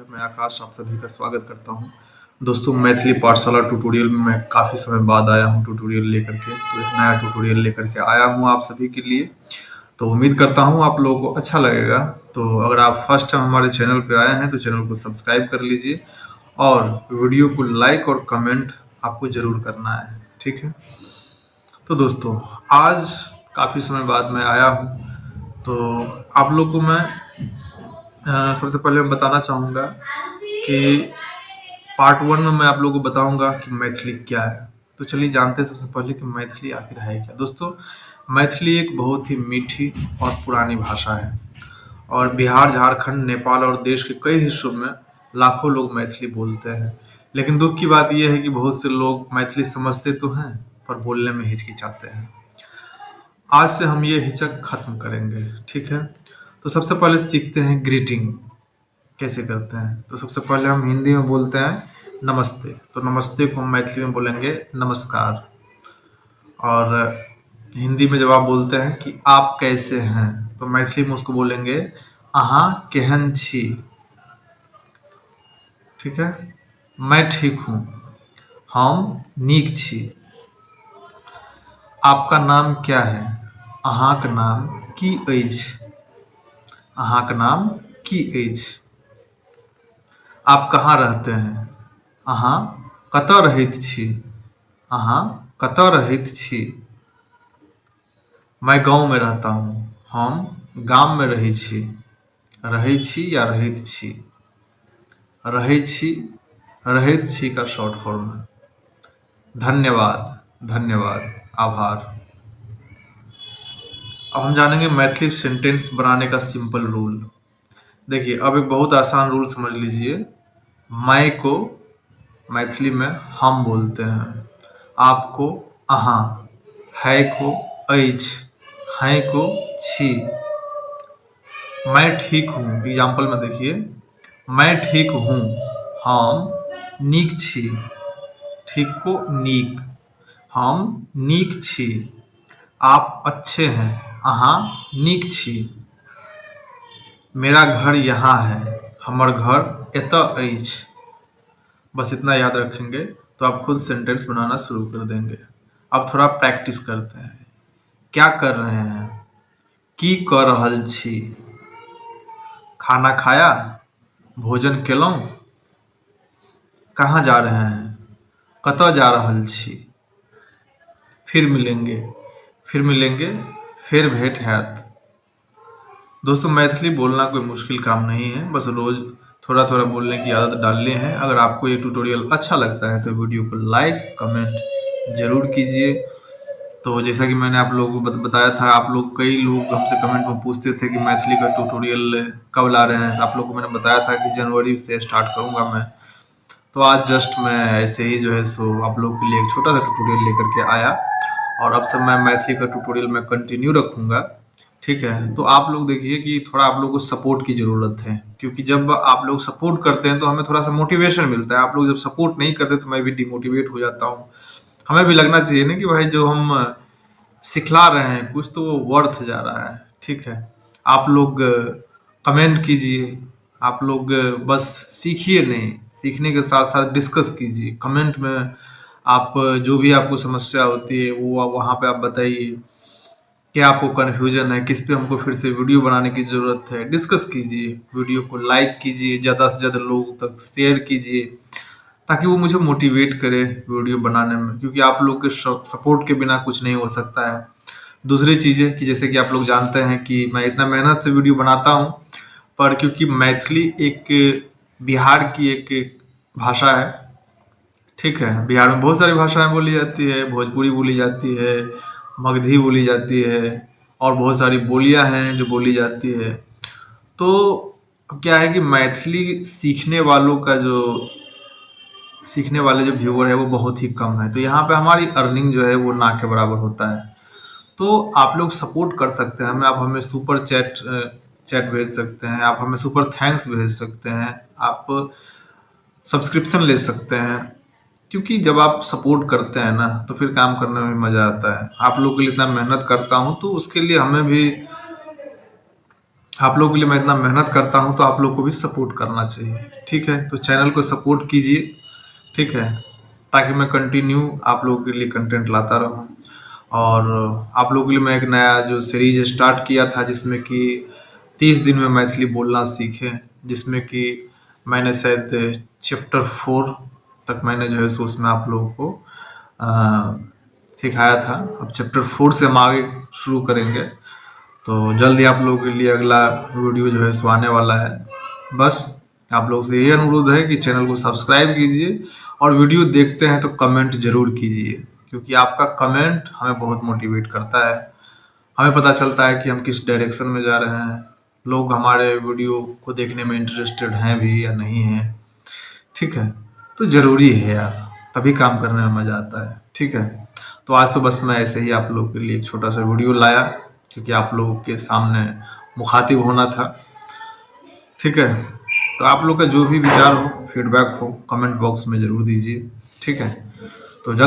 मैं आकाश आप सभी का स्वागत करता हूँ। दोस्तों मैथिली पाठशाला ट्यूटोरियल में मैं काफ़ी समय बाद आया हूँ ट्यूटोरियल लेकर के। तो एक नया ट्यूटोरियल लेकर के आया हूँ आप सभी के लिए। तो उम्मीद करता हूँ आप लोगों को अच्छा लगेगा। तो अगर आप फर्स्ट टाइम हमारे चैनल पे आए हैं तो चैनल को सब्सक्राइब कर लीजिए और वीडियो को लाइक और कमेंट आपको ज़रूर करना है, ठीक है। तो दोस्तों आज काफ़ी समय बाद मैं आया हूँ। तो आप लोग को मैं सबसे पहले मैं बताना चाहूँगा कि पार्ट 1 में मैं आप लोगों को बताऊंगा कि मैथिली क्या है। तो चलिए जानते हैं सबसे पहले कि मैथिली आखिर है क्या। दोस्तों मैथिली एक बहुत ही मीठी और पुरानी भाषा है और बिहार, झारखंड, नेपाल और देश के कई हिस्सों में लाखों लोग मैथिली बोलते हैं। लेकिन दुख की बात यह है कि बहुत से लोग मैथिली समझते तो हैं पर बोलने में हिचकिचाते हैं। आज से हम ये हिचक खत्म करेंगे, ठीक है। तो सबसे पहले सीखते हैं ग्रीटिंग कैसे करते हैं। तो सबसे पहले हम हिंदी में बोलते हैं नमस्ते। तो नमस्ते को हम मैथिली में बोलेंगे नमस्कार। और हिंदी में जब आप बोलते हैं कि आप कैसे हैं तो मैथिली में उसको बोलेंगे अहाँ केहन छी, ठीक है। मैं ठीक हूँ, हम नीक छी। आपका नाम क्या है, अहाँक नाम की अछि, अहाँक नाम की अछि। आप कहाँ रहते हैं, अहाँ कतऽ रहैत छी, अहाँ कतऽ रहैत छी। मैं गांव में रहता हूँ, हम गाम में रहै छी। रहै छी या रहैत छी, रहै छी, रहैत छी का शॉर्ट फॉर्म है। धन्यवाद, धन्यवाद, आभार। अब हम जानेंगे मैथिली सेंटेंस बनाने का सिंपल रूल। देखिए अब एक बहुत आसान रूल समझ लीजिए। मैं को मैथिली में हम बोलते हैं, आपको अहाँ, है को अछि, हैं को छी। मैं ठीक हूँ एग्जाम्पल में देखिए, मैं ठीक हूँ, हम नीक छी। ठीक को नीक, हम नीक छी। आप अच्छे हैं, अहाँ नीक छी। मेरा घर यहाँ है, हमर घर एतऽ अछि। बस इतना याद रखेंगे तो आप खुद सेंटेंस बनाना शुरू कर देंगे। अब थोड़ा प्रैक्टिस करते हैं। क्या कर रहे हैं, की कर रहल छी। खाना खाया, भोजन केलहुँ। कहाँ जा रहे हैं, कतऽ जा रहल छी। फिर मिलेंगे, फिर मिलेंगे, फिर भेंट हैत। दोस्तों मैथिली बोलना कोई मुश्किल काम नहीं है, बस रोज थोड़ा थोड़ा बोलने की आदत डालनी है। अगर आपको ये ट्यूटोरियल अच्छा लगता है तो वीडियो को लाइक कमेंट जरूर कीजिए। तो जैसा कि मैंने आप लोगों को बताया था, आप लोग कई लोग हमसे कमेंट में पूछते थे कि मैथिली का ट्यूटोरियल कब ला रहे हैं। तो आप लोगों को मैंने बताया था कि जनवरी से स्टार्ट करूँगा मैं। तो आज जस्ट मैं ऐसे ही जो है सो आप लोगों के लिए एक छोटा सा ट्यूटोरियल लेकर के आया और अब से मैं मैथिली का ट्यूटोरियल में कंटिन्यू रखूँगा, ठीक है। तो आप लोग देखिए कि थोड़ा आप लोगों को सपोर्ट की ज़रूरत है, क्योंकि जब आप लोग सपोर्ट करते हैं तो हमें थोड़ा सा मोटिवेशन मिलता है। आप लोग जब सपोर्ट नहीं करते तो मैं भी डिमोटिवेट हो जाता हूँ। हमें भी लगना चाहिए ना कि भाई जो हम सिखला रहे हैं कुछ तो वो वर्थ जा रहा है, ठीक है। आप लोग कमेंट कीजिए, आप लोग बस सीखिए नहीं, सीखने के साथ साथ डिस्कस कीजिए कमेंट में। आप जो भी आपको समस्या होती है वो वहाँ पे आप बताइए। क्या आपको कन्फ्यूजन है, किस पे हमको फिर से वीडियो बनाने की ज़रूरत है, डिस्कस कीजिए। वीडियो को लाइक कीजिए, ज़्यादा से ज़्यादा लोगों तक शेयर कीजिए ताकि वो मुझे मोटिवेट करे वीडियो बनाने में, क्योंकि आप लोग के सपोर्ट के बिना कुछ नहीं हो सकता है। दूसरी चीज़ है कि जैसे कि आप लोग जानते हैं कि मैं इतना मेहनत से वीडियो बनाता हूँ, पर क्योंकि मैथिली एक बिहार की एक भाषा है, ठीक है। बिहार में बहुत सारी भाषाएं बोली जाती है, भोजपुरी बोली जाती है, मगधी बोली जाती है और बहुत सारी बोलियां हैं जो बोली जाती है। तो क्या है कि मैथिली सीखने वाले जो व्यूअर है वो बहुत ही कम है। तो यहाँ पे हमारी अर्निंग जो है वो ना के बराबर होता है। तो आप लोग सपोर्ट कर सकते हैं हमें। आप हमें सुपर चैट भेज सकते हैं, आप हमें सुपर थैंक्स भेज सकते हैं, आप सब्सक्रिप्शन ले सकते हैं। क्योंकि जब आप सपोर्ट करते हैं ना तो फिर काम करने में मज़ा आता है। आप लोगों के लिए इतना मेहनत करता हूँ तो उसके लिए हमें भी आप लोगों के लिए मैं इतना मेहनत करता हूँ तो आप लोग को भी सपोर्ट करना चाहिए, ठीक है? तो चैनल को सपोर्ट कीजिए, ठीक है? ताकि मैं कंटिन्यू आप लोगों के लिए कंटेंट लाता रहूँ। और आप लोगों के लिए मैं एक नया जो सीरीज स्टार्ट किया था जिसमें कि 30 दिन में मैथिली बोलना सीखें, जिसमें कि मैंने शायद चैप्टर 4 तक मैंने जो है सो उसमें आप लोगों को सिखाया था। अब चैप्टर 4 से हम आगे शुरू करेंगे, तो जल्द ही आप लोगों के लिए अगला वीडियो जो है सो आने वाला है। बस आप लोगों से यही अनुरोध है कि चैनल को सब्सक्राइब कीजिए और वीडियो देखते हैं तो कमेंट ज़रूर कीजिए, क्योंकि आपका कमेंट हमें बहुत मोटिवेट करता है। हमें पता चलता है कि हम किस डायरेक्शन में जा रहे हैं, लोग हमारे वीडियो को देखने में इंटरेस्टेड हैं भी या नहीं हैं, ठीक है? तो ज़रूरी है यार, तभी काम करने में मज़ा आता है, ठीक है? तो आज तो बस मैं ऐसे ही आप लोगों के लिए एक छोटा-सा वीडियो लाया, क्योंकि आप लोगों के सामने मुखातिब होना था, ठीक है? तो आप लोग का जो भी विचार हो, फीडबैक हो, कमेंट बॉक्स में ज़रूर दीजिए, ठीक है? तो जल्द